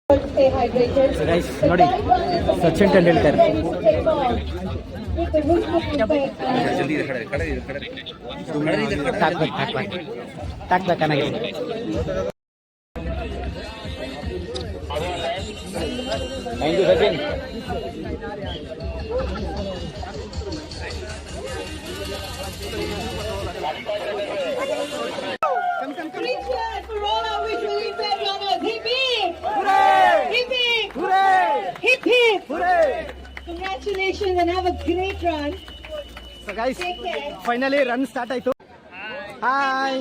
Guys ನೋಡಿ ಸಚಿನ್ ತೆಂಡೂಲ್ಕರ್ ತಾಕ್ಬೇಕಾಗಿದೆ. Thank you Sachin. Congratulations and have a great run. So guys, finally run start ಆಯ್ತು. Hi.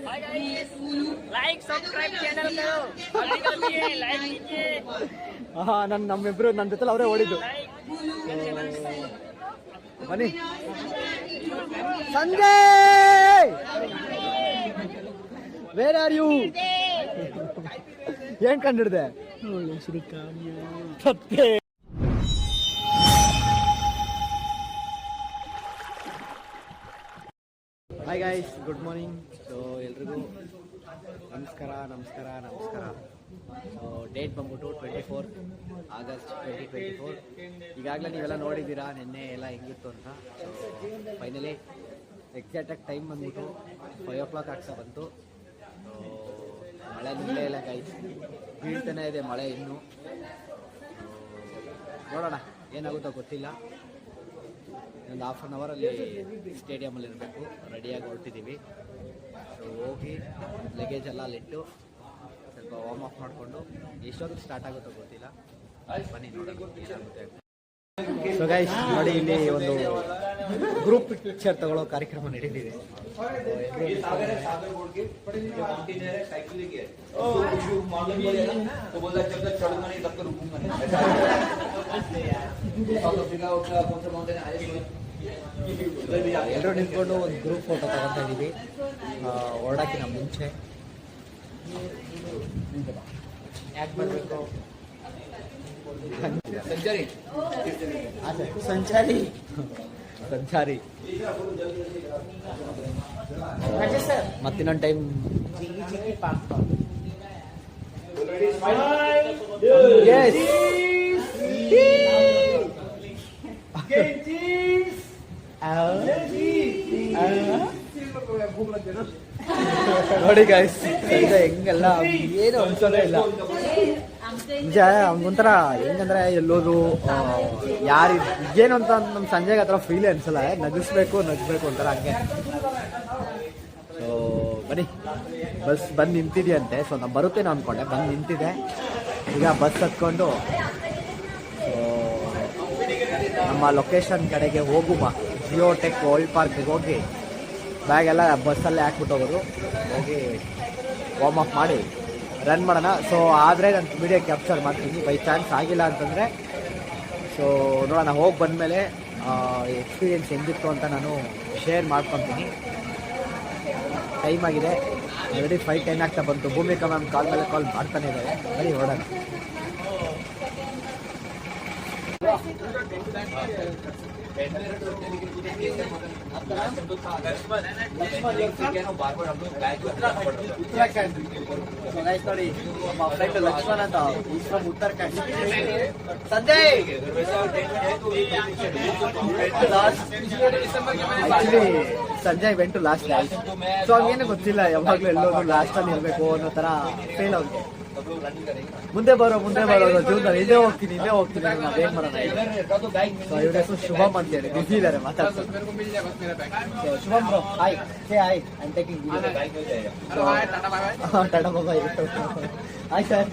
Hi guys. Like subscribe channel करो. Like कीजिए. ನಮ್ಮಿಬ್ರು ನನ್ನ ಜೊತೆ ಅವರೇ ಓಡಿದ್ದು. ಬನ್ನಿ ಸಂಜಯ್, ವೇರ್ ಆರ್ ಯು? ಏನ್ ಕಂಡಿಡ್ದೆ? Hi guys, good morning. So ಎಲ್ರಿಗೂ ನಮಸ್ಕಾರ. ಸೊ ಡೇಟ್ ಬಂದ್ಬಿಟ್ಟು 24 ಆಗಸ್ಟ್ 2024. ಈಗಾಗಲೇ ನೀವೆಲ್ಲ ನೋಡಿದ್ದೀರಾ ನಿನ್ನೆ ಎಲ್ಲ ಹೆಂಗಿತ್ತು ಅಂತ. ಸೊ ಫೈನಲಿ ಎಕ್ಸಾಕ್ಟಾಗಿ ಟೈಮ್ ಬಂದ್ಬಿಟ್ಟು 5 o'clock ಆಗ್ತಾ ಬಂತು. ಮಳೆ ನಿಲ್ಲೇ ಇಲ್ಲ ಗೈಸ್, ಬೀಳ್ತಾನೆ ಇದೆ ಮಳೆ ಇನ್ನೂ. ನೋಡೋಣ ಏನಾಗುತ್ತೋ ಗೊತ್ತಿಲ್ಲ. ಒಂದು ಹಾಫ್ ಆನ್ ಅವರಲ್ಲಿ ಸ್ಟೇಡಿಯಮಲ್ಲಿ ಇರಬೇಕು, ರೆಡಿಯಾಗಿ ಹೊರಟಿದ್ದೀವಿ. ಸೊ ಹೋಗಿ ಲಗೇಜ್ ಎಲ್ಲ ಅಲ್ಲಿಟ್ಟು ಸ್ವಲ್ಪ ವಾರ್ಮ್ ಅಪ್ ಮಾಡಿಕೊಂಡು ಎಷ್ಟೊತ್ತಿಗೆ ಸ್ಟಾರ್ಟ್ ಆಗುತ್ತೋ ಗೊತ್ತಿಲ್ಲ. ಬನ್ನಿ ನೋಡೋಣ ಏನಾಗುತ್ತೆ. ಸೊ ಗೈಸ್ ನೋಡಿ, ಇಲ್ಲಿ ಒಂದು ಗ್ರೂಪ್ ಪಿಕ್ಚರ್ ತಗೊಳ್ಳೋ ಕಾರ್ಯಕ್ರಮ ನಡೀತಿದೆ. ಎಲ್ಲರೂ ನಿಂತ್ಕೊಂಡು ಒಂದು ಗ್ರೂಪ್ ಫೋಟೋ ತಗೊತಾ ಇದ್ದೀವಿ ಹೊರಡಕ್ಕಿಂತ ಮುಂಚೆ. ಯಾಕೆ ಬರಬೇಕು? ಸಂಚಾರಿ ಮತ್ತಿನ್ನೊಂದು ಟೈಮ್ ನೋಡಿ ಗಾಯ್ಸ್, ಹೆಂಗೆಲ್ಲ ಏನು ಅನ್ಸೋದೇ ಇಲ್ಲ. ನಿಜ ಒಂಥರ ಹೆಂಗಂದ್ರೆ ಎಲ್ಲೋದು ಯಾರು ಏನು ಅಂತ ನಮ್ಮ ಸಂಜೆಗೆ ಆ ಥರ ಫೀಲೇ ಅನ್ಸಲ್ಲ. ನಗಿಸ್ಬೇಕು ಒಂಥರ ಹಂಗೆ. ಸೊ ಬನ್ನಿ, ಬಸ್ ಬಂದು ನಿಂತಿದೆಯಂತೆ. ಸೊ ನಾನು ಬರುತ್ತೇನೋ ಅಂದ್ಕೊಂಡೆ, ಬಂದು ನಿಂತಿದೆ. ಈಗ ಬಸ್ ಹತ್ಕೊಂಡು ನಮ್ಮ ಲೊಕೇಶನ್ ಕಡೆಗೆ ಹೋಗುವ ಜಿಯೋ ಟೆಕ್ ವರ್ಲ್ಡ್ ಪಾರ್ಕಿಗೆ ಹೋಗಿ ಬ್ಯಾಗೆಲ್ಲ ಬಸ್ಸಲ್ಲೇ ಹಾಕ್ಬಿಟ್ಟು ಹೋಗೋದು. ಹೋಗಿ ವಾರ್ಮ್ ಅಪ್ ಮಾಡಿ ರನ್ ಮಾಡೋಣ. ಸೊ ಆದರೆ ನಾನು ವಿಡಿಯೋ ಕ್ಯಾಪ್ಚರ್ ಮಾಡ್ತೀನಿ. ಬೈ ಚಾನ್ಸ್ ಆಗಿಲ್ಲ ಅಂತಂದರೆ ಸೊ ನೋಡೋಣ. ಹೋಗಿ ಬಂದಮೇಲೆ ಎಕ್ಸ್ಪೀರಿಯೆನ್ಸ್ ಹೆಂಗಿತ್ತು ಅಂತ ನಾನು ಶೇರ್ ಮಾಡ್ಕೊತೀನಿ. ಟೈಮ್ ಆಗಿದೆ ಆಲ್ರೆಡಿ 5:10 ಆಗ್ತಾ ಬಂತು. ಭೂಮಿಕಾ ಮ್ಯಾಮ್ ಕಾಲ್ ಮೇಲೆ ಕಾಲ್ ಮಾಡ್ತಾನೆ ಇದ್ದಾರೆ. ಬರೀ ಹೊರಡೋಣ. ನೋಡಿ ನಮ್ಮ ಫ್ರೆಂಡ್ ಲಕ್ಷ್ಮಣ್ ಅಂತ Uttarakhand. Sanjay Sanjay vent last life. So ಹಂಗೇನು ಗೊತ್ತಿಲ್ಲ, ಯಾವಾಗಲೂ ಎಲ್ಲೋದು ಲಾಸ್ಟಲ್ಲಿ ಇರಬೇಕು ಅನ್ನೋ ಥರ ಫೇಲ್ ಅವ್ರಿಗೆ. ಮುಂದೆ ಬರೋದು ಜೀವನದಲ್ಲಿ ಇಲ್ಲೇ ಹೋಗ್ತೀನಿ ನಾವೇನ್ ಮಾಡೋಣ. ಸೊ ಇವ್ರ ಹೆಸರು ಶುಭಮ್ ಅಂತ ಹೇಳಿ ಬಿಸಿ ಇದ್ದಾರೆ ಮಾತಾಡ್ತಾರೆ. Shubham bro, hi. Say hi, I am taking Tata Baba. Hi sir.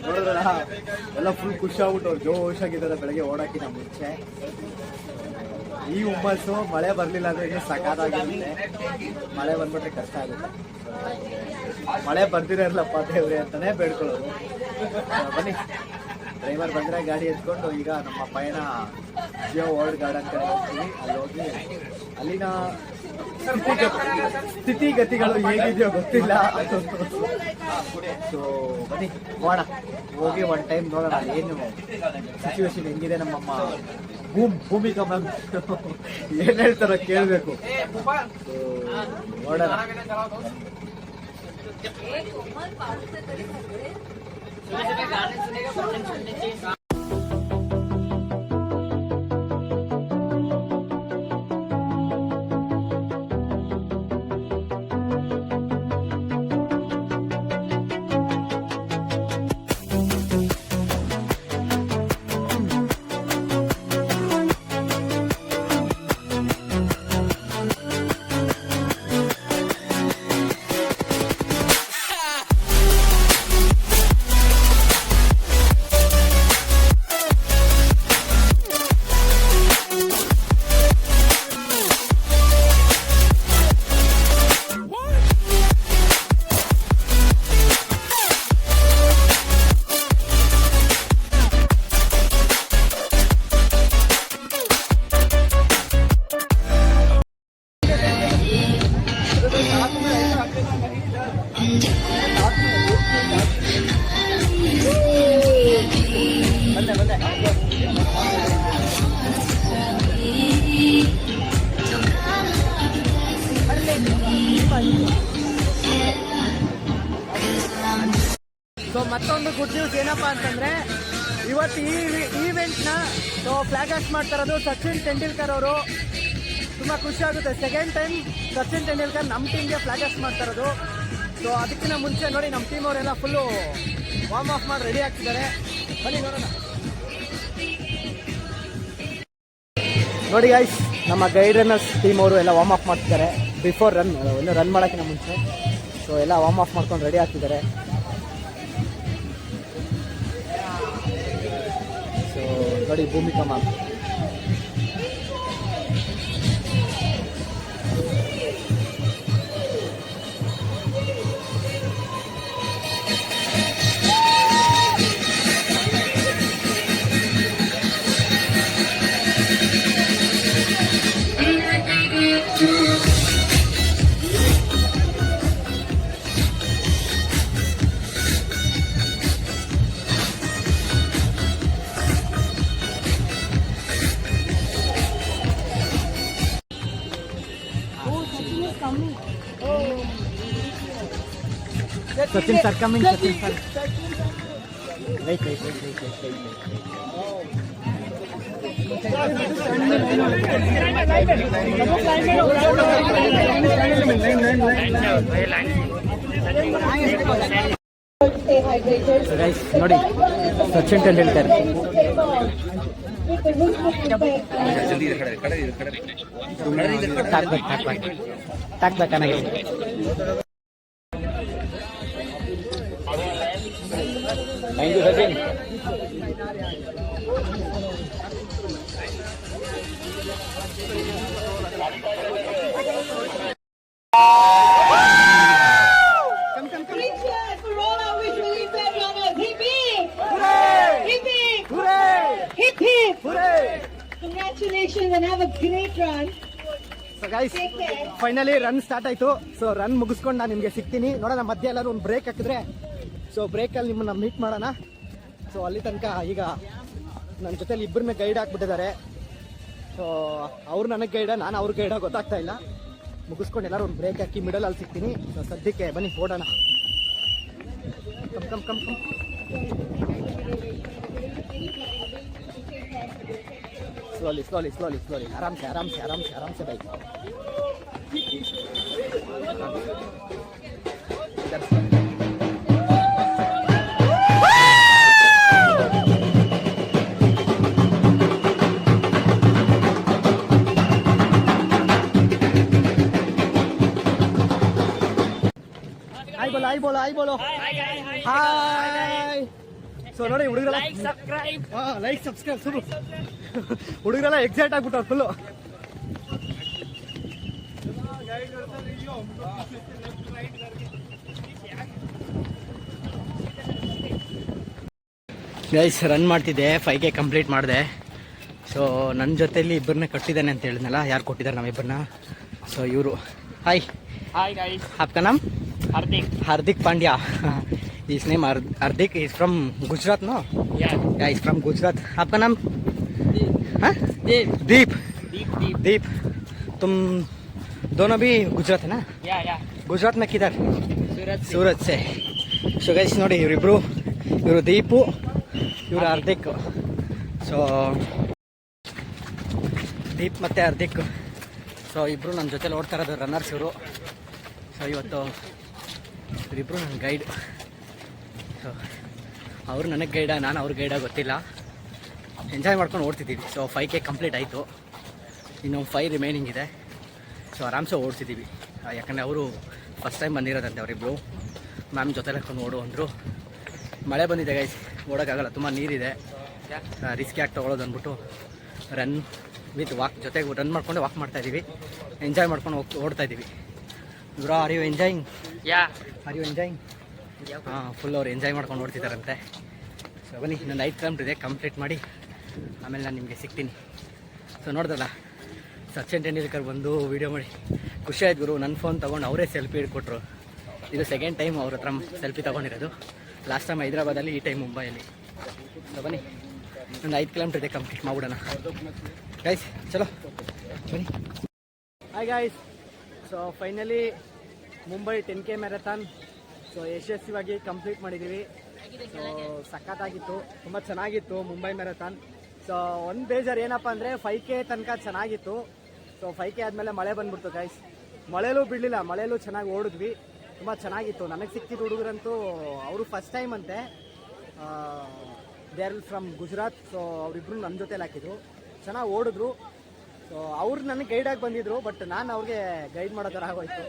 ನೋಡಿದ್ರ ಎಲ್ಲ ಫುಲ್ ಖುಷಿ ಆಗ್ಬಿಟ್ಟು ಅವ್ರು ಜೋಶಾಗಿದ್ದಾರೆ ಬೆಳಗ್ಗೆ ಓಡಾಕಿನ ಮುಂಚೆ. ಈ ಹುಮ್ಮಸ್ಸು ಮಳೆ ಬರಲಿಲ್ಲ ಅಂದರೆ ಇನ್ನೂ ಸಕಾಲಾಗಿರುತ್ತೆ. ಮಳೆ ಬಂದ್ಬಿಟ್ರೆ ಕಷ್ಟ ಆಗುತ್ತೆ. ಮಳೆ ಬರ್ದಿರಲ್ಲಪ್ಪ ದೇವ್ರೆ ಅಂತಾನೆ ಬೇಡ್ಕೊಳ್ಳೋದು. ಬನ್ನಿ, ಡ್ರೈವರ್ ಬಂದರೆ ಗಾಡಿ ಎತ್ಕೊಂಡು ಈಗ ನಮ್ಮ ಪಯಣ ಜಿಯೋ ವರ್ಲ್ಡ್ ಗಾರ್ಡನ್ ಕಡೆ ಹೋಗ್ತೀವಿ. ಅಲ್ಲಿ ಹೋಗಿ ಅಲ್ಲಿನ ಸ್ಥಿತಿಗತಿಗಳು ಹೇಗಿದೆಯೋ ಗೊತ್ತಿಲ್ಲ. ಸೊ ಬನ್ನಿ ಹೋಗೋಣ. ಹೋಗಿ ಒನ್ ಟೈಮ್ ನೋಡೋಣ ಏನು ಸಿಚುವೇಶನ್ ಹೆಂಗಿದೆ. ನಮ್ಮಮ್ಮ ಭೂಮಿಕಾ ಮ್ಯಾಮ್ ಏನ್ ಹೇಳ್ತಾರೋ ಕೇಳಬೇಕು. ನೋಡೋಣ. ಸೊ ಮತ್ತೊಂದು ಗುಡ್ ನ್ಯೂಸ್ ಏನಪ್ಪಾ ಅಂತಂದ್ರೆ ಇವತ್ತು ಈ ಈವೆಂಟ್ನ ಫ್ಲಾಗ್ ಹಾಸ್ಟ್ ಮಾಡ್ತಾ ಇರೋದು ಸಚಿನ್ ತೆಂಡೂಲ್ಕರ್ ಅವರು. ತುಂಬಾ ಖುಷಿ ಆಗುತ್ತೆ. ಸೆಕೆಂಡ್ ಟೈಮ್ ಸಚಿನ್ ತೆಂಡೂಲ್ಕರ್ ನಮ್ಮ ಟೀಮ್ಗೆ ಫ್ಲಾಗ್ ಹಾಸ್ಟ್ ಮಾಡ್ತಾ ಇರೋದು. ಸೊ ಅದಕ್ಕಿಂತ ಮುಂಚೆ ನೋಡಿ ನಮ್ಮ ಟೀಮ್ ಅವರೆಲ್ಲ ಫುಲ್ಲು ವಾರ್ಮ್ ಆಫ್ ಮಾಡಿ ರೆಡಿ ಆಗ್ತಿದ್ದಾರೆ. ಬನ್ನಿ ನೋಡೋಣ. ನೋಡಿ ಗೈಸ್, ನಮ್ಮ ಗೈಡ್ ರನ್ನರ್ಸ್ ಟೀಮ್ ಅವರು ಎಲ್ಲ ವಾರ್ಮ್ ಆಫ್ ಮಾಡ್ತಿದ್ದಾರೆ ಬಿಫೋರ್ ರನ್, ಇನ್ನು ರನ್ ಮಾಡೋಕ್ಕಿಂತ ಮುಂಚೆ. ಸೊ ಎಲ್ಲ ವಾರ್ಮ್ ಆಫ್ ಮಾಡ್ಕೊಂಡು ರೆಡಿ ಆಗ್ತಿದ್ದಾರೆ. ಸೊ ನೋಡಿ Bhumika ma'am. Sachin sir coming, Sachin sir. Wait. Stay hydrated. So guys, ನೋಡಿ Sachin Tendulkar. Tag back ಕಣಗೆ. Thank you, Sachin. Three cheers for all our visually impaired runners. Hip hip! Hooray! Hip hip! Hooray! Hip hip! Hooray! Congratulations and have a great run. So guys, Take care. Finally run start ಆಯ್ತು. So run ಮುಗಿಸ್ಕೊಂಡು ನಾನು ನಿಮಗೆ ಸಿಗ್ತೀನಿ. ನೋಡೋಣ ಮಧ್ಯೆ ಎಲ್ಲರೂ ಒಂದು break ಹಾಕಿದ್ರೆ ಸೊ ಬ್ರೇಕಲ್ಲಿ ನಿಮ್ಮನ್ನ ಮೀಟ್ ಮಾಡೋಣ. ಸೊ ಅಲ್ಲಿ ತನಕ ಈಗ ನನ್ನ ಜೊತೆಲಿ ಇಬ್ಬರನ್ನ ಗೈಡ್ ಹಾಕ್ಬಿಟ್ಟಿದ್ದಾರೆ. ಸೊ ಅವ್ರು ನನಗೆ ಗೈಡ, ನಾನು ಅವ್ರ ಗೈಡ ಗೊತ್ತಾಗ್ತಾ ಇಲ್ಲ. ಮುಗಿಸ್ಕೊಂಡು ಎಲ್ಲರೂ ಒಂದು ಬ್ರೇಕ್ ಹಾಕಿ ಮಿಡಲಲ್ಲಿ ಸಿಗ್ತೀನಿ. ಸೊ ಸದ್ಯಕ್ಕೆ ಬನ್ನಿ ಓಡೋಣ. ಕಮ್ ಸ್ಲೋಲಿ ಆರಾಮ್ಸೆ ಬೈಕ್. ಹಾಯ್ ಬೋಲೋ. ಹಾಯ್. ಸೊ ನೋಡಿ ಹುಡುಗರೆಲ್ಲ ಲೈಕ್ ಸಬ್ಸ್ಕ್ರೈಬ್ ಸುರು. ಹುಡುಗರೆಲ್ಲ ಎಕ್ಸೈಟ್ ಆಗ್ಬಿಟ್ಟವ್ರು ಫುಲ್ಲು. ಗೈಸ್, ರನ್ ಮಾಡ್ತಿದ್ದೆ, 5K ಕಂಪ್ಲೀಟ್ ಮಾಡಿದೆ. ಸೊ ನನ್ನ ಜೊತೆಲಿ ಇಬ್ಬರನ್ನ ಕಟ್ಟಿದ್ದಾನೆ ಅಂತ ಹೇಳಿದ್ನಲ್ಲ, ಯಾರು ಕೊಟ್ಟಿದ್ದಾರೆ ನಮ್ಮಿಬ್ಬರನ್ನ. ಸೊ ಇವರು. Hi guys. आपका नाम? Hardik Pandya. His name Hardik is from Gujarat, no? Yeah. Yeah, he's from Gujarat. आपका नाम? हाँ? दीप दीप दीप दीप दीप तुम दोनों भी गुजरात है ना? या गुजरात में किधर? सूरत ಸೂರತ್ ಸೆ. ಸೊ ಗೈಸ್ ನೋಡಿ ಇವರಿಬ್ರು, ಇವರು ದೀಪು, ಇವರು ಹಾರ್ದಿಕ್. ಸೊ ದೀಪ್ ಮತ್ತು ಹಾರ್ದಿಕ್, ಸೊ ಇಬ್ಬರು ನನ್ನ ಜೊತೆಲಿ ಓಡ್ತಾ ಇರೋದು ರನ್ನರ್ಸ್ ಇವರು. ಸೊ ಇವತ್ತು ಇವರಿಬ್ಬರು ನನ್ನ ಗೈಡ್. ಸೊ ಅವರು ನನಗೆ ಗೈಡ, ನಾನು ಅವ್ರ ಗೈಡ ಗೊತ್ತಿಲ್ಲ. ಎಂಜಾಯ್ ಮಾಡ್ಕೊಂಡು ಓಡ್ತಿದ್ದೀವಿ. ಸೊ 5K ಕಂಪ್ಲೀಟ್ ಆಯಿತು, ಇನ್ನು 5 ರಿಮೈನಿಂಗ್ ಇದೆ. ಸೊ ಆರಾಮ್ಸೆ ಓಡ್ತಿದ್ದೀವಿ, ಯಾಕಂದರೆ ಅವರು ಫಸ್ಟ್ ಟೈಮ್ ಬಂದಿರೋದಂತೆ ಅವರಿಬ್ಬರು. ಮ್ಯಾಮ್ ಜೊತೆಲಿ ಹಾಕೊಂಡು ಓಡು ಅಂದರು. ಮಳೆ ಬಂದಿದೆ ಗೈಸ್, ಓಡೋಕ್ಕಾಗಲ್ಲ, ತುಂಬ ನೀರಿದೆ, ರಿಸ್ಕಿ ಆಗಿ ತೊಗೊಳೋದು ಅಂದ್ಬಿಟ್ಟು ರನ್ ವಿತ್ ವಾಕ್, ಜೊತೆಗೆ ರನ್ ಮಾಡ್ಕೊಂಡು ವಾಕ್ ಮಾಡ್ತಾಯಿದ್ದೀವಿ, ಎಂಜಾಯ್ ಮಾಡ್ಕೊಂಡು ಓಡ್ತಾಯಿದ್ದೀವಿ. Bro, are you enjoying? या ಆರ್ ಯು ಎಂಜಾಯಿಂಗ್? ಹಾಂ, ಫುಲ್ ಅವ್ರು ಎಂಜಾಯ್ ಮಾಡ್ಕೊಂಡು ಓಡ್ತಿದ್ದಾರಂತೆ. ಸೊ ಬನ್ನಿ, ನನ್ನ 5 ಕಿಲೋಮೀಟ್ರ್ ಇದೆ, ಕಂಪ್ಲೀಟ್ ಮಾಡಿ ಆಮೇಲೆ ನಾನು ನಿಮಗೆ ಸಿಗ್ತೀನಿ. ಸೊ ನೋಡ್ದಲ್ಲ, ಸಚಿನ್ ತೆಂಡೂಲ್ಕರ್ ಬಂದು ವೀಡಿಯೋ ಮಾಡಿ ಖುಷಿ ಆಯ್ತು ಗುರು. ನನ್ನ ಫೋನ್ ತೊಗೊಂಡು ಅವರೇ ಸೆಲ್ಫಿ ಹಿಡ್ಕೊಟ್ರು. ಇದು ಸೆಕೆಂಡ್ ಟೈಮ್ ಅವ್ರ ಹತ್ರ ಸೆಲ್ಫಿ ತೊಗೊಂಡಿರೋದು. ಲಾಸ್ಟ್ ಟೈಮ್ ಹೈದ್ರಾಬಾದಲ್ಲಿ, ಈ ಟೈಮ್ ಮುಂಬೈಯಲ್ಲಿ. ಸೊ ಬನ್ನಿ, ಒಂದು 5 ಕಿಲೋಮೀಟ್ರ್ ಇದೆ, ಕಂಪ್ಲೀಟ್ ಮಾಡ್ಬಿಡೋಣ ಗೈಸ್. ಚಲೋ ಬನ್ನಿ. Hi guys, so finally Mumbai 10K marathon so ಯಶಸ್ವಿಯಾಗಿ ಕಂಪ್ಲೀಟ್ ಮಾಡಿದ್ದೀವಿ. ಸೊ ಸಖತ್ತಾಗಿತ್ತು, ತುಂಬ ಚೆನ್ನಾಗಿತ್ತು ಮುಂಬೈ ಮ್ಯಾರಥಾನ್. ಸೊ ಒಂದು ಬೇಜಾರು ಏನಪ್ಪ ಅಂದರೆ 5K ತನಕ ಚೆನ್ನಾಗಿತ್ತು. ಸೊ 5K ಆದಮೇಲೆ ಮಳೆ ಬಂದ್ಬಿಡ್ತು ಗೈಸ್. ಮಳೆಲೂ ಬಿಡಲಿಲ್ಲ, ಮಳೆಲೂ ಚೆನ್ನಾಗಿ ಓಡಿದ್ವಿ, ತುಂಬ ಚೆನ್ನಾಗಿತ್ತು. ನನಗೆ ಸಿಕ್ತಿದ್ದ ಹುಡುಗರಂತೂ ಅವರು ಫಸ್ಟ್ ಟೈಮ್ ಅಂತೆ, they are from Gujarat. So ಅವರಿಬ್ರು ನನ್ನ ಜೊತೆಲಿ ಹಾಕಿದ್ರು, ಚೆನ್ನಾಗಿ ಓಡಿದ್ರು. ಸೊ ಅವ್ರು ನನಗೆ ಗೈಡಾಗಿ ಬಂದಿದ್ರು, ಬಟ್ ನಾನು ಅವ್ರಿಗೆ ಗೈಡ್ ಮಾಡೋ ಥರ ಆಗೋಯ್ತು,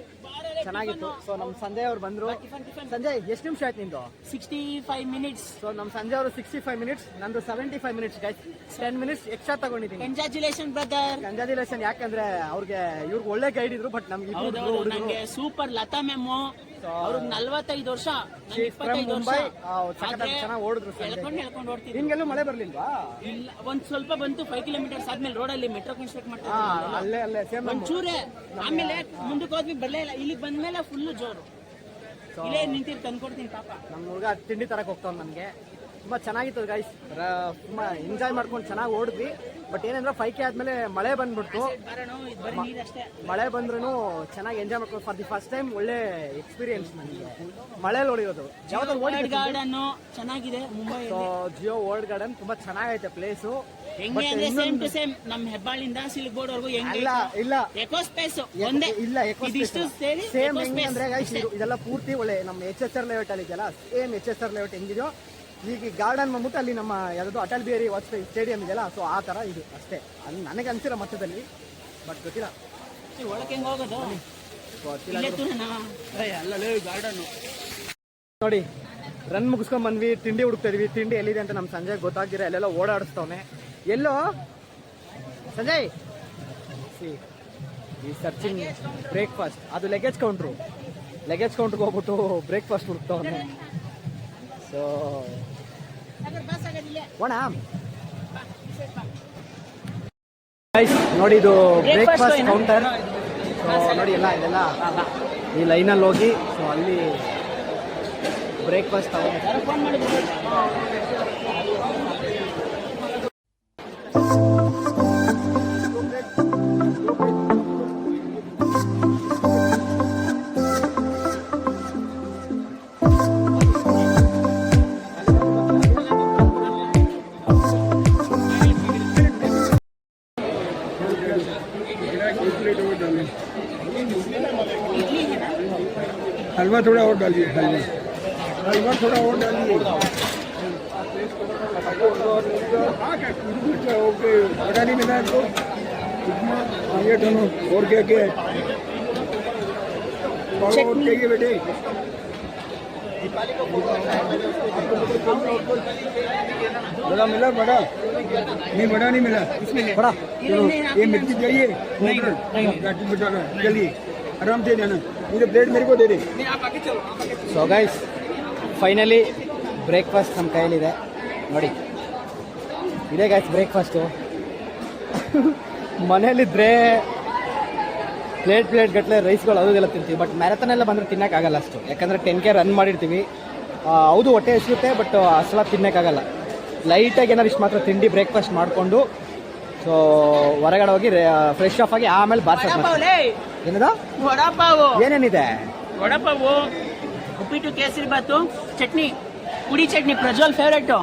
ಚೆನ್ನಾಗಿತ್ತು. ಸೊ ನಮ್ಮ ಸಂಜಯ್ ಅವ್ರು ಬಂದರು. ಸಂಜಯ್, ಎಷ್ಟು ನಿಮಿಷ ಆಯ್ತು ನಿಂದು? 65 ಮಿನಿಟ್ಸ್. ಸೊ ನಮ್ಮ ಸಂಜಯ್ ಅವರು 65 ಮಿನಿಟ್ಸ್, ನಂದು 75 ಮಿನಿಟ್ಸ್ ಗೈಸ್. 10 ಮಿನಿಟ್ಸ್ ಎಕ್ಸ್ಟ್ರಾ ತಗೊಂಡಿದ್ದೀನಿ. Congratulation brother. ಕಂಗ್ರಾಚುಲೇಷನ್. ಯಾಕಂದ್ರೆ ಅವ್ರಿಗೆ ಇವ್ರಿಗೆ ಒಳ್ಳೆ ಗೈಡ್ ಇದ್ರು, ಬಟ್ ನಮ್ಗೆ ನನಗೆ ಸೂಪರ್ ಲತಾ ಮೆಮ್ಮು, ಅವ್ರಿಗೆ 45 ವರ್ಷ, 25 ಮುಂಬೈ ವರ್ಷ. ಚೆನ್ನಾಗಿ ಓಡಿದ್ರು. ಹೇಳ್ಕೊಂಡು ಓಡ್ತಿದ್ರು. ನಿಮ್ಗೆಲ್ಲೂ ಮಳೆ ಬರ್ಲಿಲ್ವಾ? ಇಲ್ಲ, ಒಂದ್ ಸ್ವಲ್ಪ ಬಂತು. 5 ಕಿಲೋಮೀಟರ್ಸ್ ಆದ್ಮೇಲೆ ರೋಡಲ್ಲಿ ಮೆಟ್ರೋ ಕನ್ಸ್ಟ್ರಕ್ಟ್ ಮಾಡ್ತಾರೆ, ಅಲ್ಲೇ ಸೇಮ್ ಒಂಚೂರೇ. ಆಮೇಲೆ ಮುಂದಕ್ಕೆ ಹೋದ್ವಿ, ಬರ್ಲೇ ಇಲ್ಲ. ಇಲ್ಲಿಗೆ ಬಂದ್ಮೇಲೆ ಫುಲ್ ಜೋರು. ಇಲ್ಲೇ ನಿಂತಿರ್ ತಂದ್ಕೊಡ್ತೀನಿ ಪಾಪ. ನಮ್ಮ ಹುಡುಗ ತಿಂಡಿ ತರಕ್ಕೆ ಹೋಗ್ತಾವ್. ನನಗೆ ತುಂಬ ಚೆನ್ನಾಗಿತ್ತು ಗೈಸ್, ತುಂಬ ಎಂಜಾಯ್ ಮಾಡ್ಕೊಂಡು ಚೆನ್ನಾಗಿ ಓಡಿದ್ವಿ. ಬಟ್ ಏನಂದ್ರೆ 5K ಆದಮೇಲೆ ಮಳೆ ಬಂದ್ಬಿಡ್ತು. ಮಳೆ ಬಂದ್ರೂ ಚೆನ್ನಾಗಿ ಎಂಜಾಯ್ ಮಾಡ್ಕೊಂಡು ಫಾರ್ ದಿ ಫಸ್ಟ್ ಟೈಮ್ ಒಳ್ಳೆ ಎಕ್ಸ್ಪೀರಿಯನ್ಸ್ ನನಗೆ ಮಳೆಯಲ್ಲಿ ಓಡಿರೋದು. ವರ್ಲ್ಡ್ ಗಾರ್ಡನ್ ಚೆನ್ನಾಗಿದೆ Mumbai. So Jio world garden ತುಂಬಾ ಚೆನ್ನಾಗೈತೆ ಪ್ಲೇಸು. ಹೆಂಗೆ ಅಂದ್ರೆ ಸೇಮ್ ಟು ಸೇಮ್ ನಮ್ಮ ಹೆಬ್ಬಾಳಿಂದ ಸಿಲ್ಕ್ಬೋರ್ಡ್ ವರ್ಗೂ ಹೆಂಗೆ ಇಲ್ಲ ಎಕೋ ಸ್ಪೇಸ್ ಒಂದೇ. ಇಲ್ಲ, ಇದಿಷ್ಟು ಸೇರಿ ಸೇಮ್ ಹೆಂಗಂದ್ರೆ ಗೈಸ್, ಇದೆಲ್ಲ ಪೂರ್ತಿ ಒಳ್ಳೆ ನಮ್ಮ HSR ಲೇಔಟ್ ಅಲ್ಲಿ ಇದೆಯಲ್ಲ, ಸೇಮ್ HSR ಲೇಔಟ್ ಹೆಂಗಿದೆಯೋ ಈಗ ಗಾರ್ಡನ್ ಬಂದ್ಬಿಟ್ಟು ಅಲ್ಲಿ ನಮ್ಮ ಯಾವುದು ಅಟಲ್ ಬಿಹಾರಿ ವಾಜಪೇಯಿ ಸ್ಟೇಡಿಯಂ ಇದೆಯಲ್ಲ, ಸೊ ಆ ಥರ ಇದು ಅಷ್ಟೇ. ಅದು ನನಗೆ ಅನ್ಸಿರೋ ಮಟ್ಟದಲ್ಲಿ, ಬಟ್ ಗೊತ್ತಿಲ್ಲ ಒಳಗೆ ಹೆಂಗೆ ಹೋಗೋದು ಗಾರ್ಡನ್. ನೋಡಿ, ರನ್ ಮುಗಿಸ್ಕೊಂಡ್ ಬಂದ್ವಿ, ತಿಂಡಿ ಹುಡುಕ್ತಾ ಇದೀವಿ. ತಿಂಡಿ ಎಲ್ಲಿದೆ ಅಂತ ನಮ್ಮ ಸಂಜಯ್ ಗೊತ್ತಾಗ್ದಿರ ಅಲ್ಲೆಲ್ಲ ಓಡಾಡಿಸ್ತವನೆ. ಎಲ್ಲೋ ಸಂಜಯ್ ಈ ಸರ್ಚಿಂಗ್ ಬ್ರೇಕ್ಫಾಸ್ಟ್, ಅದು ಲಗೇಜ್ ಕೌಂಟ್ರಿಗೆ ಹೋಗ್ಬಿಟ್ಟು ಬ್ರೇಕ್ಫಾಸ್ಟ್ ಹುಡುಕ್ತವನೆ. ಸೊ ನೋಡಿ, ಇದು ಬ್ರೇಕ್ಫಾಸ್ಟ್ ಕೌಂಟರ್. ಸೊ ನೋಡಿ, ಇದೆಲ್ಲ ಈ ಲೈನಲ್ಲಿ ಹೋಗಿ ಸೊ ಅಲ್ಲಿ ಬ್ರೇಕ್ಫಾಸ್ಟ್ हलवा थोड़ा और डालिए, हलवा थोड़ा और डालिए। ओके, बड़ा नहीं मिला आपको? ये दोनों और क्या क्या है? और चाहिए बेटे? बड़ा मिला? बड़ा नहीं, बड़ा नहीं मिला। बड़ा ये मिर्ची चाहिए? चलिए, आराम से जाना। मुझे प्लेट मेरे को दे दे। ಸೊ ಗೈಸ್, ಫೈನಲಿ ಬ್ರೇಕ್ಫಾಸ್ಟ್ ನಮ್ಮ ಕೈಯಲ್ಲಿದೆ. ನೋಡಿ, ಇದೇ ಗೈಸ್ ಬ್ರೇಕ್ಫಾಸ್ಟು. ಮನೇಲಿದ್ದರೆ ಪ್ಲೇಟ್ ಗಟ್ಟಲೆ ರೈಸ್ಗಳು ಅದೆಲ್ಲ ತಿಂತೀವಿ, ಬಟ್ ಮ್ಯಾರಥಾನ್ ಎಲ್ಲ ಬಂದರೆ ತಿನ್ನೋಕ್ಕಾಗಲ್ಲ ಅಷ್ಟು. ಯಾಕಂದರೆ 10K ರನ್ ಮಾಡಿರ್ತೀವಿ. ಹೌದು, ಹೊಟ್ಟೆ ಹಸಿರುತ್ತೆ, ಬಟ್ ಅಸಲ ತಿನ್ನೋಕ್ಕಾಗಲ್ಲ. ಲೈಟಾಗಿ ಏನಾರು ಇಷ್ಟು ಮಾತ್ರ ತಿಂಡಿ ಬ್ರೇಕ್ಫಾಸ್ಟ್ ಮಾಡಿಕೊಂಡು ಸೊ ಹೊರಗಡೆ ಹೋಗಿ ಫ್ರೆಶ್ ಆಫ್ ಆಗಿ ಆಮೇಲೆ ಬಾರ್ಸಕ್ ವಡಾಪಾವ್ ಲೇ ಏನದ ವಡಾಪಾವು ಏನೇನಿದೆ ವಡಾಪಾವು ಉಪ್ಪಿಟ್ಟು ಕೇಸರಿ ಬಾತು ಚಟ್ನಿ ಪುಡಿ ಚಟ್ನಿ ಪ್ರಜ್ವಲ್ ಫೇವ್ರೇಟು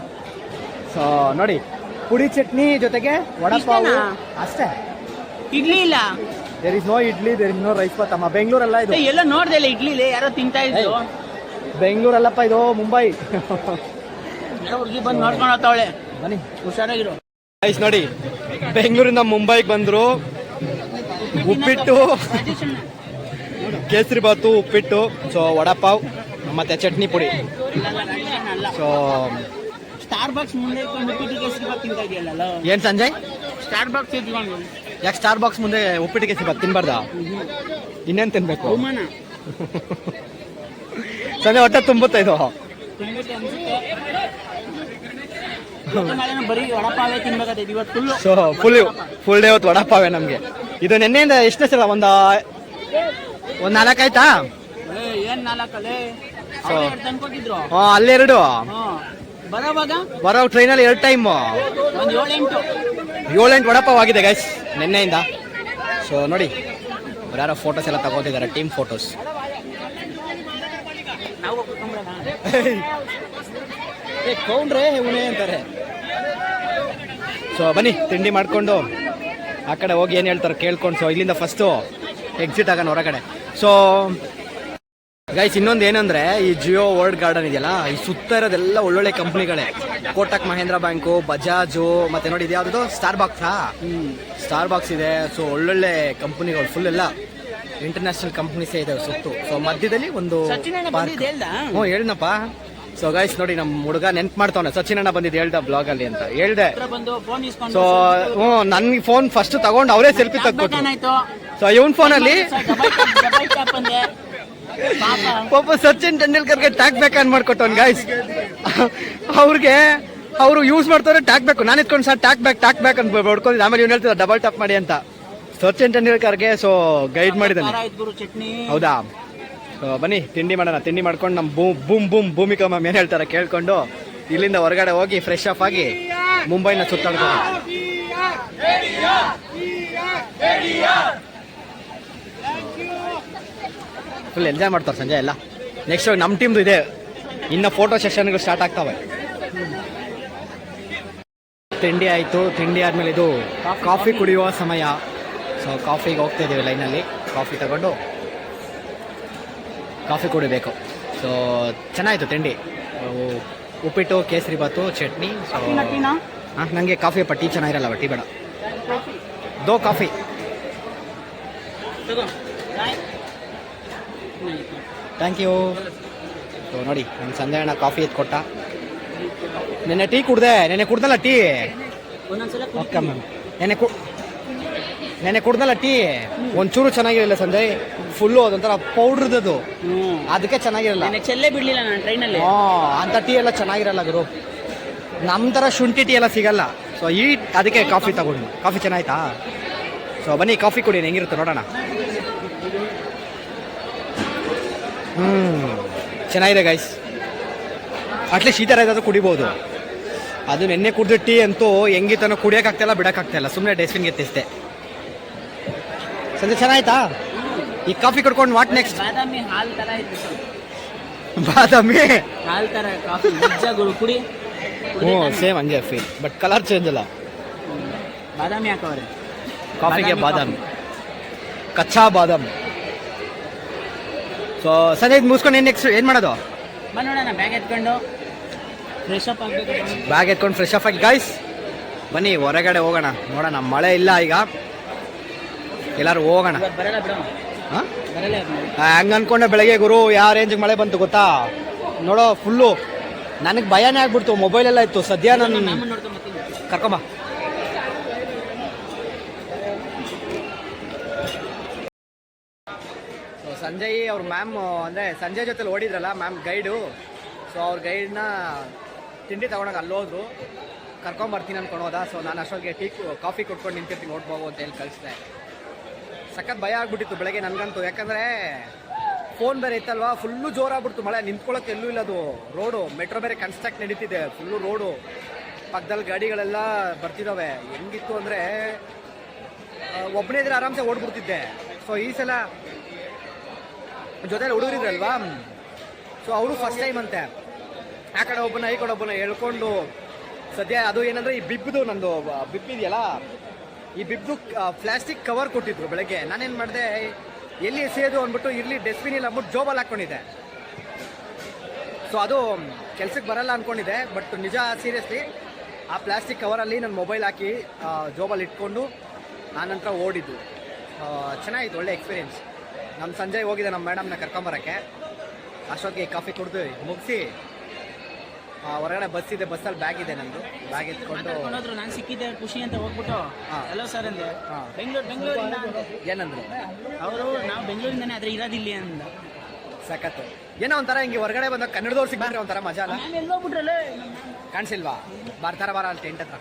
ಸೊ ನೋಡಿ ಪುಡಿ ಚಟ್ನಿ ಜೊತೆಗೆ ವಡಾಪಾವ್ ಇಷ್ಟೇನಾ? ಅಷ್ಟೇ. ಇಡ್ಲಿ ಇಲ್ಲ there is no idli, there is no rice ತಮ್ಮ. ಬೆಂಗಳೂರಲ್ಲ ಇದು, ಎಲ್ಲ ನೋಡ್ದೆ ಇಲ್ಲ ಇಡ್ಲಿಲಿ ಯಾರೋ ತಿಂತಾ ಇದ್ರು ಬೆಂಗಳೂರಲ್ಲಪ್ಪ ಇದು, ಮುಂಬೈ. ಯಾರೋ ಹುಡುಗಿ ಬಂದು ನೋಡ್ಕೊಂಡು ಹೋಗ್ತಾವಳೆ, ಬನ್ನಿ ಹುಷಾರಾಗಿರು. ಗೈಸ್ ನೋಡಿ, ಬೆಂಗಳೂರಿಂದ ಮುಂಬೈಗೆ ಬಂದ್ರು. ಉಪ್ಪಿಟ್ಟು, ಕೇಸರಿ ಬಾತು, ಉಪ್ಪಿಟ್ಟು, ಸೊ ವಡಾಪಾವ್ ಮತ್ತೆ ಚಟ್ನಿ ಪುಡಿ. ಸೊ ಸ್ಟಾರ್ ಬಾಕ್ಸ್ ಮುಂದೆ ಇಟ್ಕೊಂಡು ಉಪ್ಪಿಟ್ಟು ಕೇಸರಿ ಬಾತ್ ತಿಂತಾ ಇದೆಯಲ್ಲ. ಏನ್ ಸಂಜಯ್, ಸ್ಟಾರ್ ಬಾಕ್ಸ್ ಇಟ್ಕೊಂಡು ಯಾಕೆ ಸ್ಟಾರ್ ಬಾಕ್ಸ್ ಮುಂದೆ ಉಪ್ಪಿಟ್ಟು ಕೇಸರಿ ಬಾತ್ ತಿನ್ಬಾರ್ದ? ಇನ್ನೇನ್ ತಿನ್ಬೇಕು? ಅವಮಾನ. ಸಂಜೆ ಹೊಟ್ಟೆ ತುಂಬುತ್ತಾ ಇದು? ತಿನ್ಬಿಟ್ಟು ಅನ್ಸುತ್ತೆ. ಇವತ್ತು ನಾಳೆನೂ ಬರೀ ವಡಾಪಾವೇ ತಿನ್ಬೇಕಾಗ್ತೈತೆ ಇವತ್ತು ಫುಲ್ಲು. ಸೊ ಫುಲ್ ಡೇ ಹೊತ್ತು ವಡಾಪಾವೆ ನಮ್ಗೆ. ಇದು ನಿನ್ನೆಯಿಂದ ಎಷ್ಟನೇ ಸಲ? ಒಂದ್ 4 ಆಯ್ತಾ? ಏನ್ 4 ಅಲ್ಲೇ So, ತಂದ್ಕೊಟ್ಟಿದ್ರು. ಅಲ್ಲೆರಡು ಬರೋ ಟ್ರೈನಲ್ಲಿ 2 ಟೈಮ್ ಒಂದು 7-8 ವಡಾಪಾವ್ ಆಗಿದೆ ಗೈಸ್ ನಿನ್ನೆಯಿಂದ. ಸೊ ನೋಡಿ, ಯಾರೋ ಫೋಟೋಸ್ ಎಲ್ಲ ತಗೋತಿದ್ದಾರೆ, ಟೀಮ್ ಫೋಟೋಸ್. ನಾವು ಕುತ್ಕೊಂಡ್ಬಿಡೋಣ. ಕೌಂಡ್ರೆ ಇವನೇ ಅಂತಾರೆ. ಸೊ ಬನ್ನಿ, ತಿಂಡಿ ಮಾಡ್ಕೊಂಡು ಆ ಕಡೆ ಹೋಗಿ ಏನು ಹೇಳ್ತಾರೆ ಕೇಳ್ಕೊಂಡು, ಸೊ ಇಲ್ಲಿಂದ ಫಸ್ಟು ಎಕ್ಸಿಟ್ ಆಗೋಣ ಹೊರಗಡೆ. ಸೊ ಗೈಸ್ ಇನ್ನೊಂದು ಏನಂದ್ರೆ, ಈ ಜಿಯೋ ವರ್ಲ್ಡ್ ಗಾರ್ಡನ್ ಇದೆಯಲ್ಲ, ಈ ಸುತ್ತ ಇರೋದೆಲ್ಲ ಒಳ್ಳೊಳ್ಳೆ ಕಂಪ್ನಿಗಳೇ. ಕೋಟಕ್ ಮಹೇಂದ್ರ ಬ್ಯಾಂಕು, ಬಜಾಜು, ಮತ್ತೆ ನೋಡಿ ಇದು ಯಾವ್ದು ಸ್ಟಾರ್ ಬಾಕ್ಸ್ ಇದೆ. ಸೊ ಒಳ್ಳೊಳ್ಳೆ ಕಂಪ್ನಿಗಳು, ಫುಲ್ ಎಲ್ಲ ಇಂಟರ್ನ್ಯಾಷನಲ್ ಕಂಪ್ನೀಸೇ ಇದೆ ಸುತ್ತು. ಸೊ ಮಧ್ಯದಲ್ಲಿ ಒಂದು ಪಾರ್ಕ್. ಹೇಳಿನಪ್ಪ. ಸೊ ಗೈಸ್ ನೋಡಿ, ನಮ್ಮ ಹುಡುಗ ನೆನ್ಪು ಮಾಡ್ತಾವನೆ, ಸಚಿನ್ ಅಣ್ಣ ಬಂದಿದ್ದು ಹೇಳ್ದ ಬ್ಲಾಗ್ ಅಲ್ಲಿ ಅಂತ ಹೇಳ್ದೆ. ಸೊ ನನ್ಗೆ ಫೋನ್ ಫಸ್ಟ್ ತಗೊಂಡು ಅವರೇ ಸೆಲ್ಫಿ ತಗೊಂಡು, ಸೊ ಇವನ್ ಫೋನಲ್ಲಿ ಪಾಪ ಸಚಿನ್ ಟೆಂಡೂಲ್ಕರ್ಗೆ ಟ್ಯಾಗ್ ಬ್ಯಾಕ್ ಆನ್ ಮಾಡ್ಕೊಟ್ಟವನ್ ಗೈಸ್. ಅವರು ಯೂಸ್ ಮಾಡ್ತಾರೆ ಟ್ಯಾಗ್ ಬ್ಯಾಕ್. ನಾನು ಇಟ್ಕೊಂಡು ಸರ್ ಟ್ಯಾಗ್ ಬ್ಯಾಕ್ ಅಂತ ಹೊಡ್ಕೊಂಡಿದ್ದೆ. ಆಮೇಲೆ ಇವ್ನು ಹೇಳ್ತಿದ್ದ ಡಬಲ್ ಟಾಪ್ ಮಾಡಿ ಅಂತ ಸಚಿನ್ ಟೆಂಡೂಲ್ಕರ್ಗೆ. ಸೊ ಗೈಡ್ ಮಾಡಿದ್ದಾನೆ. ಹೌದಾ? ಬನ್ನಿ ತಿಂಡಿ ಮಾಡೋಣ. ತಿಂಡಿ ಮಾಡ್ಕೊಂಡು ನಮ್ಮ ಭೂಮಿಕಾ ಮ್ಯಾಮ್ ಏನ್ ಹೇಳ್ತಾರೆ ಕೇಳ್ಕೊಂಡು ಇಲ್ಲಿಂದ ಹೊರಗಡೆ ಹೋಗಿ ಫ್ರೆಶ್ ಆಫ್ ಆಗಿ ಮುಂಬೈನ ಸುತ್ತಾಡ್ಕೊಂಡು ಫುಲ್ ಎಂಜಾಯ್ ಮಾಡ್ತಾರೆ ಸಂಜೆ ಎಲ್ಲ. ನೆಕ್ಸ್ಟ್ ನಮ್ಮ ಟೀಮ್ದು ಇದೆ, ಇನ್ನು ಫೋಟೋ ಸೆಷನ್ಗಳು ಸ್ಟಾರ್ಟ್ ಆಗ್ತವೆ. ತಿಂಡಿ ಆಯಿತು. ತಿಂಡಿ ಆದಮೇಲೆ ಇದು ಕಾಫಿ ಕುಡಿಯುವ ಸಮಯ. ಸೊ ಕಾಫಿಗೆ ಹೋಗ್ತಾ ಇದ್ದೀವಿ ಲೈನಲ್ಲಿ. ಕಾಫಿ ತಗೊಂಡು ಕಾಫಿ ಕುಡಿಬೇಕು. ಸೊ ಚೆನ್ನಾಯಿತು ತಿಂಡಿ. ಉಪ್ಪಿಟ್ಟು, ಕೇಸರಿ ಬಾತು, ಚಟ್ನಿ. ಸೊ ನನಗೆ ಕಾಫಿ ಟೀ ಚೆನ್ನಾಗಿರಲ್ಲ, ಟೀ ಬೇಡ. ದೋ ಕಾಫಿ. Thank you. ಸೊ ನೋಡಿ, ನಮ್ಮ ಸಂಜೆ ಅಣ್ಣ ಕಾಫಿ ಎತ್ತು ಕೊಟ್ಟ. ನೆನ್ನೆ ಟೀ ಕುಡ್ದಲ್ಲ ಟೀ. ಓಕೆ ಮ್ಯಾಮ್, ನೆನ್ನೆ ಕುಡ್ದಲ್ಲ ಟೀ, ಒಂಚೂರು ಚೆನ್ನಾಗಿರಲಿಲ್ಲ ಸಂಜಯ್. ಫುಲ್ಲು ಅದೊಂಥರ ಪೌಡ್ರದ್ದು, ಅದಕ್ಕೆ ಚೆನ್ನಾಗಿರಲ್ಲ. ಚೆಲ್ಲೇ ಬಿಡ್ಲಿಲ್ಲ ನಾನು ಟ್ರೈನಲ್ಲಿ. ಅಂತ ಟೀ ಎಲ್ಲ ಚೆನ್ನಾಗಿರಲ್ಲ ಗುರು. ನಮ್ಮ ಥರ ಶುಂಠಿ ಟೀ ಎಲ್ಲ ಸಿಗಲ್ಲ. ಸೊ ಅದಕ್ಕೆ ಕಾಫಿ ತಗೊಂಡು. ಕಾಫಿ ಚೆನ್ನಾಯ್ತಾ? ಸೊ ಬನ್ನಿ ಕಾಫಿ ಕುಡಿ, ಹೆಂಗಿರುತ್ತೆ ನೋಡೋಣ. ಚೆನ್ನಾಗಿದೆ ಗೈಸ್. ಅಟ್ಲೀಸ್ಟ್ ಈ ಥರ ಏನಾದರೂ ಕುಡಿಬೋದು. ಅದು ನೆನ್ನೆ ಕುಡಿದ ಟೀ ಅಂತೂ ಹೆಂಗಿತನೋ ಕುಡಿಯೋಕ್ಕಾಗ್ತಾಯಿಲ್ಲ, ಬಿಡೋಕ್ಕಾಗ್ತಾಯಿಲ್ಲ. ಸುಮ್ಮನೆ ಡಸ್ಟ್ಬಿನ್ಗೆ ಎತ್ತಿಸ್ತೆ. ಸಂಜೆ ಚೆನ್ನಾಯ್ತಾ? ಈ ಕಾಫಿ ಕುಡ್ಕೊಂಡು ವಾಟ್ ನೆಕ್ಸ್ಟ್? ಬಾದಾಮಿ ಹಾಲ್ ತರ ಇತ್ತು. ಬಾದಾಮಿ ಹಾಲ್ ತರ ಕಾಫಿ ನಿಜಗಳು ಕುಡಿ. ಸೇಮ್ ಹಂಗೆ ಫೀಲ್, ಬಟ್ ಕಲರ್ ಚೇಂಜ್ ಅಲ್ಲ. ಬಾದಾಮಿ ಹಾಕವ್ರೆ ಕಾಫಿಗೆ. ಬಾದಾಮಿ, ಕಚ್ಚಾ ಬಾದಾಮಿ. ಸೊ ಸಂಜೆ ಮುಗಿಸ್ಕೊಂಡು ನೆಕ್ಸ್ಟ್ ಏನು ಮಾಡೋದು? ನೋಡೋಣ. ಬ್ಯಾಗ್ ಎತ್ಕೊಂಡು ಫ್ರೆಶ್ ಅಪ್ ಆಗಬೇಕು. ಬ್ಯಾಗ್ ಎತ್ಕೊಂಡು ಫ್ರೆಶ್ ಅಪ್ ಆಗಿ ಗೈಸ್ ಬನ್ನಿ ಹೊರಗಡೆ ಹೋಗೋಣ. ನೋಡೋಣ, ಮಳೆ ಇಲ್ಲ ಈಗ, ಎಲ್ಲರೂ ಹೋಗೋಣ. ಬರಲ್ಲ ಬಿಡು. ಹಂಗೆ ಅನ್ಕೊಂಡೆ ಬೆಳಗ್ಗೆ ಗುರು, ಯಾವ ರೇಂಜಿಗೆ ಮಳೆ ಬಂತು ಗೊತ್ತಾ? ನೋಡೋ ಫುಲ್ಲು ನನಗೆ ಭಯನೇ ಆಗ್ಬಿಡ್ತು. ಮೊಬೈಲೆಲ್ಲ ಇತ್ತು. ಸದ್ಯ ನಾನು ಕರ್ಕೊಂಬ. ಸಂಜಯ್ ಅವ್ರ ಮ್ಯಾಮ್, ಅಂದರೆ ಸಂಜಯ್ ಜೊತೆಲಿ ಓಡಿದ್ರಲ್ಲ ಮ್ಯಾಮ್ ಗೈಡು. ಸೊ ಅವ್ರ ಗೈಡ್ನ ತಿಂಡಿ ತಗೊಂಡಾಗ ಅಲ್ಲೋದ್ರು. ಕರ್ಕೊಂಬರ್ತೀನಿ ಅನ್ಕೊಂಡು ಹೋದ. ಸೊ ನಾನು ಅಷ್ಟೊತ್ತಿಗೆ ಕಾಫಿ ಕೊಟ್ಕೊಂಡು ನಿಂತಿರ್ತೀನಿ, ನೋಡ್ಬೋದು ಅಂತ ಹೇಳಿ ಕಳಿಸಿದೆ. ಸಖತ್ ಭಯ ಆಗ್ಬಿಟ್ಟಿತ್ತು ಬೆಳಗ್ಗೆ ನನಗಂತೂ. ಯಾಕಂದರೆ ಫೋನ್ ಬೇರೆ ಇತ್ತಲ್ವಾ, ಫುಲ್ಲು ಜೋರಾಗ್ಬಿಡ್ತು ಮಳೆ. ನಿಂತ್ಕೊಳ್ಳೋಕೆ ಎಲ್ಲೂ ಇಲ್ಲ. ಅದು ರೋಡು ಮೆಟ್ರೋ ಬೇರೆ ಕನ್ಸ್ಟ್ರಕ್ಟ್ ನಡೀತಿದೆ, ಫುಲ್ಲು ರೋಡು ಪಕ್ಕದಲ್ಲಿ ಗಾಡಿಗಳೆಲ್ಲ ಬರ್ತಿದ್ದಾವೆ. ಹೆಂಗಿತ್ತು ಅಂದರೆ ಒಬ್ಬನೇ ಇದ್ರೆ ಆರಾಮ್ಸೆ ಓಡ್ಬಿಡ್ತಿದ್ದೆ. ಸೊ ಈ ಸಲ ಜೊತೆಲಿ ಹುಡುಗರಿದ್ರಲ್ವಾ, ಸೊ ಅವರು ಫಸ್ಟ್ ಟೈಮ್ ಅಂತೆ ಆ ಕಡೆ ಒಬ್ಬನ ಈ ಕಡೆ ಒಬ್ಬನ ಹೇಳ್ಕೊಂಡು ಸದ್ಯ ಅದು ಏನಂದರೆ ಈ ಬಿಬ್ದು ನಂದು ಬಿಬ್ಬಿದೆಯಲ್ಲ, ಈ ಬಿಬ್ದು ಪ್ಲಾಸ್ಟಿಕ್ ಕವರ್ ಕೊಟ್ಟಿದ್ರು ಬೆಳಗ್ಗೆ. ನಾನೇನು ಮಾಡಿದೆ, ಎಲ್ಲಿ ಎಸೆಯೋದು ಅಂದ್ಬಿಟ್ಟು ಇರಲಿ ಡಸ್ಟ್ಬಿನ್ ಇಲ್ಲ ಅಂದ್ಬಿಟ್ಟು ಜೋಬಲ್ಲಿ ಹಾಕ್ಕೊಂಡಿದ್ದೆ. ಸೊ ಅದು ಕೆಲ್ಸಕ್ಕೆ ಬರಲ್ಲ ಅಂದ್ಕೊಂಡಿದ್ದೆ, ಬಟ್ ನಿಜ ಸೀರಿಯಸ್ಲಿ ಆ ಪ್ಲಾಸ್ಟಿಕ್ ಕವರಲ್ಲಿ ನನ್ನ ಮೊಬೈಲ್ ಹಾಕಿ ಜೋಬಲ್ಲಿ ಇಟ್ಕೊಂಡು ಆನಂತರ ಓಡಿದ್ದು. ಚೆನ್ನಾಗಿತ್ತು, ಒಳ್ಳೆ ಎಕ್ಸ್ಪೀರಿಯೆನ್ಸ್. ನಮ್ಮ ಸಂಜೆ ಹೋಗಿದೆ ನಮ್ಮ ಮೇಡಮ್ನ ಕರ್ಕೊಂಬರೋಕ್ಕೆ. ಅಷ್ಟೊತ್ತಿಗೆ ಕಾಫಿ ಕುಡಿದು ಮುಗಿಸಿ ಹೊರಗಡೆ ಬಸ್ ಇದೆ, ಬಸ್ಸಲ್ಲಿ ಬ್ಯಾಗ್ ಇದೆ ನಂದು. ಬ್ಯಾಗ್ ಎತ್ಕೊಂಡು ನಾನು ಸಿಕ್ಕಿದ್ದೆ ಖುಷಿ ಅಂತ ಹೋಗ್ಬಿಟ್ಟು ಹಲೋ ಸರ್ ಅಂದೆ. ಬೆಂಗಳೂರಿಂದ ಏನಂದ್ರು ಅವರು, ನಾವು ಬೆಂಗಳೂರಿಂದನೇ ಆದರೆ ಇರೋದಿಲ್ಲ ಅಂದ. ಸಖತ್ತು. ಏನೋ ಒಂಥರ ಹಿಂಗೆ ಹೊರಗಡೆ ಬಂದಾಗ ಕನ್ನಡದವ್ರು ಸಿಗ್ಬಿಟ್ರೆ ಒಂಥರ ಮಜಾ ಅಲ್ಲ? ಎಲ್ಲೋಗ್ಬಿಟ್ರಲ್ಲೇ ಕಾಣಿಸಿಲ್ವಾ? ಬಾರ ಅಲ್ಲಿ ಟೆಂಟ್ ಹತ್ರ.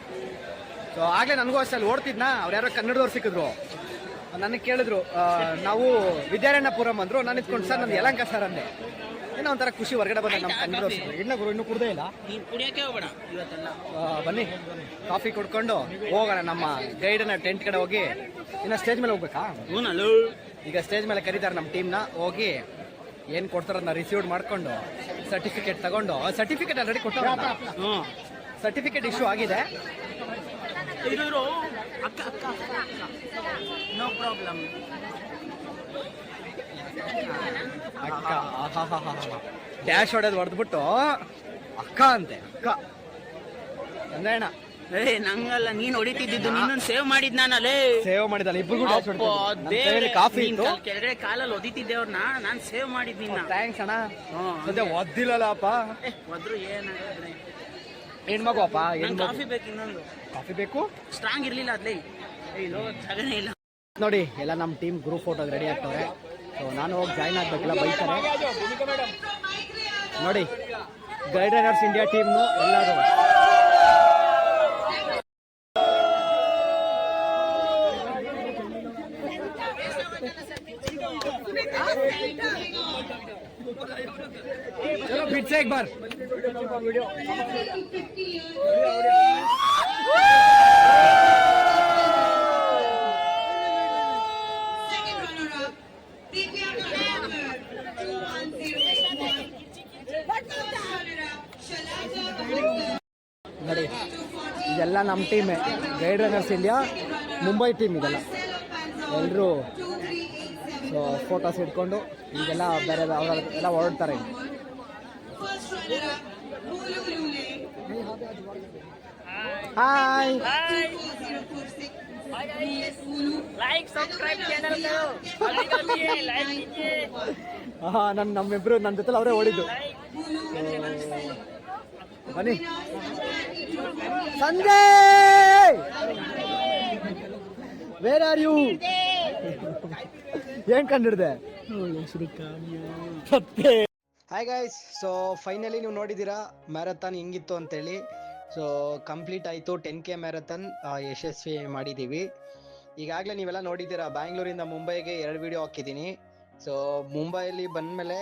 ಸೊ ಆಗಲೇ ನನಗೂ ಅಷ್ಟೇ ಅಲ್ಲಿ ಓಡ್ತಿದ್ನ, ಅವ್ರು ಯಾರೋ ಕನ್ನಡದವ್ರು ಸಿಕ್ಕಿದ್ರು. ನನಗೆ ಕೇಳಿದ್ರು, ನಾವು ವಿದ್ಯಾರಣ್ಯಪುರಂ ಅಂದರು. ನಾನು ಇದ್ಕೊಂಡು ಸರ್ ನಮ್ದು ಯಲಹಂಕ ಸರ್ ಅಂದೆ. ಏನೋ ಒಂಥರ ಖುಷಿ ಹೊರಗಡೆ ಬಂದ ನಮ್ಮ ಕನ್ನಡದವ್ರು ಸಿಕ್ಕಿದ್ರು. ಇಲ್ಲ ಗುರು, ಇನ್ನೂ ಕುಡ್ದೇ ಇಲ್ಲ. ಕುಡಿಯೋಕೆ ಹೋಗ್ಬೇಡ ಇವತ್ತೆಲ್ಲ. ಬನ್ನಿ ಕಾಫಿ ಕುಡ್ಕೊಂಡು ಹೋಗೋಣ ನಮ್ಮ ಗೈಡನ್ನ ಟೆಂಟ್ ಕಡೆ ಹೋಗಿ. ಇನ್ನು ಸ್ಟೇಜ್ ಮೇಲೆ ಹೋಗ್ಬೇಕಾ? ಈಗ ಸ್ಟೇಜ್ ಮೇಲೆ ಕರೀತಾರೆ ನಮ್ಮ ಟೀಮ್ನ. ಹೋಗಿ ಏನು ಕೊಡ್ತಾರನ್ನ ರಿಸೀವ್ ಮಾಡಿಕೊಂಡು ಸರ್ಟಿಫಿಕೇಟ್ ತಗೊಂಡು, ಸರ್ಟಿಫಿಕೇಟ್ ಆಲ್ರೆಡಿ ಕೊಟ್ಟ, ಸರ್ಟಿಫಿಕೇಟ್ ಇಶ್ಯೂ ಆಗಿದೆ. ಇರೋ ಅಕ್ಕ ಅಕ್ಕ ನೋ ಪ್ರಾಬ್ಲಮ್. ಅಕ್ಕ ಡ್ಯಾಶ್ ಹೊಡೆದು ಹೊಡೆದ್ಬಿಟ್ಟು ಅಕ್ಕ ಅಂತೆ, ಅಕ್ಕ ಅಂದ್ರಣ್ಣ. ನಂಗಲ್ಲ, ನೀನ್ ಹೊಡಿತಿದ್ದು, ನೀನೊಂದು ಸೇವ್ ಮಾಡಿದ್ ನಾನಲ್ಲೇ. ಸೇವ್ ಮಾಡಿದಲ್ಲ, ಇಬ್ಬರಿಗೂ ಕಾಫಿ ಕೆಳಗಡೆ ಕಾಲಲ್ಲಿ ಒದಿತಿದ್ದೆ ಅವ್ರನ್ನ, ನಾನ್ ಸೇವ್ ಮಾಡಿದ್ ನಿನ್ನ. ಥ್ಯಾಂಕ್ಸ್ ಅಣ್ಣ. ಸದ್ಯ ಒದ್ದಿಲ್ಲಪ್ಪ, ಒದ್ರು ಏನಾಗದ್ರೆ ಹೆಣ್ಮಗು ಅಪ್ಪ. ಕಾಫಿ ಬೇಕು, ಇನ್ನೊಂದು ಕಾಫಿ ಬೇಕು. ಸ್ಟ್ರಾಂಗ್ ಇರ್ಲಿಲ್ಲ ಅದ್ಲೇ, ಜಾಗನೇ ಇಲ್ಲ. ನೋಡಿ ಎಲ್ಲ ನಮ್ಮ ಟೀಮ್ ಗ್ರೂಪ್ ಫೋಟೋಗೆ ರೆಡಿ ಆಗ್ತವ್ರೆ. ಸೊ ನಾನು ಹೋಗಿ ಜಾಯ್ನ್ ಆಗ್ಬೇಕಿಲ್ಲ, ಬೈತಾರೆ ನೋಡಿ. ಗೈಡ್ ರನ್ನರ್ಸ್ ಇಂಡಿಯಾ ಟೀಮ್ನು ಎಲ್ಲರೂ चलो फिर से एक बार Second runner-up, Divyanka Amber, 2101. First runner-up, Shalaja Bhatta, ನೋಡಿ. ಇದೆಲ್ಲ ನಮ್ಮ ಟೀಮೇ, guide runners India Mumbai team. ಇದೆಲ್ಲ ಎಲ್ಲರೂ ಸೊ ಫೋಟೋಸ್ ಇಟ್ಕೊಂಡು ಈಗೆಲ್ಲ ಬೇರೆ ಅವರೆಲ್ಲ ಹೊರಡ್ತಾರೆ. ಹಾಯ್, ನಮ್ಮಿಬ್ರು ನನ್ನ ಜೊತೆ ಅವರೇ ಓಡಿದ್ದು. ಬನ್ನಿ ಸಂಜಯ್, ವೇರ್ ಆರ್ ಯು? ಏನ್ ಕಂಡಿಡ್ದೆ? ಹಾಯ್ ಗೈಸ್, ಸೊ ಫೈನಲಿ ನೀವು ನೋಡಿದ್ದೀರಾ ಮ್ಯಾರಥಾನ್ ಹೆಂಗಿತ್ತು ಅಂತೇಳಿ. ಸೊ ಕಂಪ್ಲೀಟ್ ಆಯಿತು, 10K ಮ್ಯಾರಥಾನ್ ಯಶಸ್ವಿ ಮಾಡಿದ್ದೀವಿ. ಈಗಾಗಲೇ ನೀವೆಲ್ಲ ನೋಡಿದ್ದೀರಾ, ಬ್ಯಾಂಗ್ಳೂರಿಂದ ಮುಂಬೈಗೆ 2 ವಿಡಿಯೋ ಹಾಕಿದ್ದೀನಿ. ಸೊ ಮುಂಬೈಯಲ್ಲಿ ಬಂದಮೇಲೆ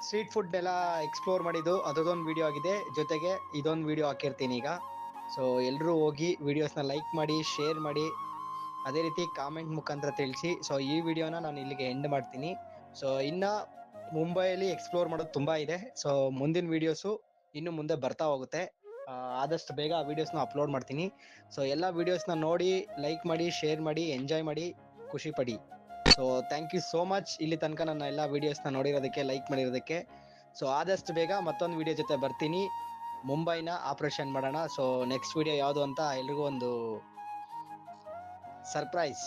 ಸ್ಟ್ರೀಟ್ ಫುಡ್ ಎಲ್ಲ ಎಕ್ಸ್ಪ್ಲೋರ್ ಮಾಡಿದ್ದು ಅದೊಂದು ವಿಡಿಯೋ ಆಗಿದೆ, ಜೊತೆಗೆ ಇದೊಂದು ವಿಡಿಯೋ ಹಾಕಿರ್ತೀನಿ ಈಗ. ಸೊ ಎಲ್ಲರೂ ಹೋಗಿ ವಿಡಿಯೋಸ್ನ ಲೈಕ್ ಮಾಡಿ, ಶೇರ್ ಮಾಡಿ, ಅದೇ ರೀತಿ ಕಾಮೆಂಟ್ ಮುಖಾಂತರ ತಿಳಿಸಿ. ಸೊ ಈ ವಿಡಿಯೋನ ನಾನು ಇಲ್ಲಿಗೆ ಎಂಡ್ ಮಾಡ್ತೀನಿ. ಸೊ ಇನ್ನು ಮುಂಬೈಯಲ್ಲಿ ಎಕ್ಸ್ಪ್ಲೋರ್ ಮಾಡೋದು ತುಂಬ ಇದೆ. ಸೊ ಮುಂದಿನ ವೀಡಿಯೋಸು ಇನ್ನು ಮುಂದೆ ಬರ್ತಾ ಹೋಗುತ್ತೆ. ಆದಷ್ಟು ಬೇಗ ಆ ವೀಡಿಯೋಸ್ನ ಅಪ್ಲೋಡ್ ಮಾಡ್ತೀನಿ. ಸೊ ಎಲ್ಲ ವೀಡಿಯೋಸ್ನ ನೋಡಿ, ಲೈಕ್ ಮಾಡಿ, ಶೇರ್ ಮಾಡಿ, ಎಂಜಾಯ್ ಮಾಡಿ, ಖುಷಿ ಪಡಿ. So thank you so much ಇಲ್ಲಿ ತನಕ ನನ್ನ ಎಲ್ಲ ವೀಡಿಯೋಸ್ನ ನೋಡಿರೋದಕ್ಕೆ, ಲೈಕ್ ಮಾಡಿರೋದಕ್ಕೆ. ಸೊ ಆದಷ್ಟು ಬೇಗ ಮತ್ತೊಂದು ವಿಡಿಯೋ ಜೊತೆ ಬರ್ತೀನಿ. ಮುಂಬೈನ ಆಪರೇಷನ್ ಮಾಡೋಣ. ಸೊ ನೆಕ್ಸ್ಟ್ ವಿಡಿಯೋ ಯಾವುದು ಅಂತ ಎಲ್ರಿಗೂ ಒಂದು ಸರ್ಪ್ರೈಸ್.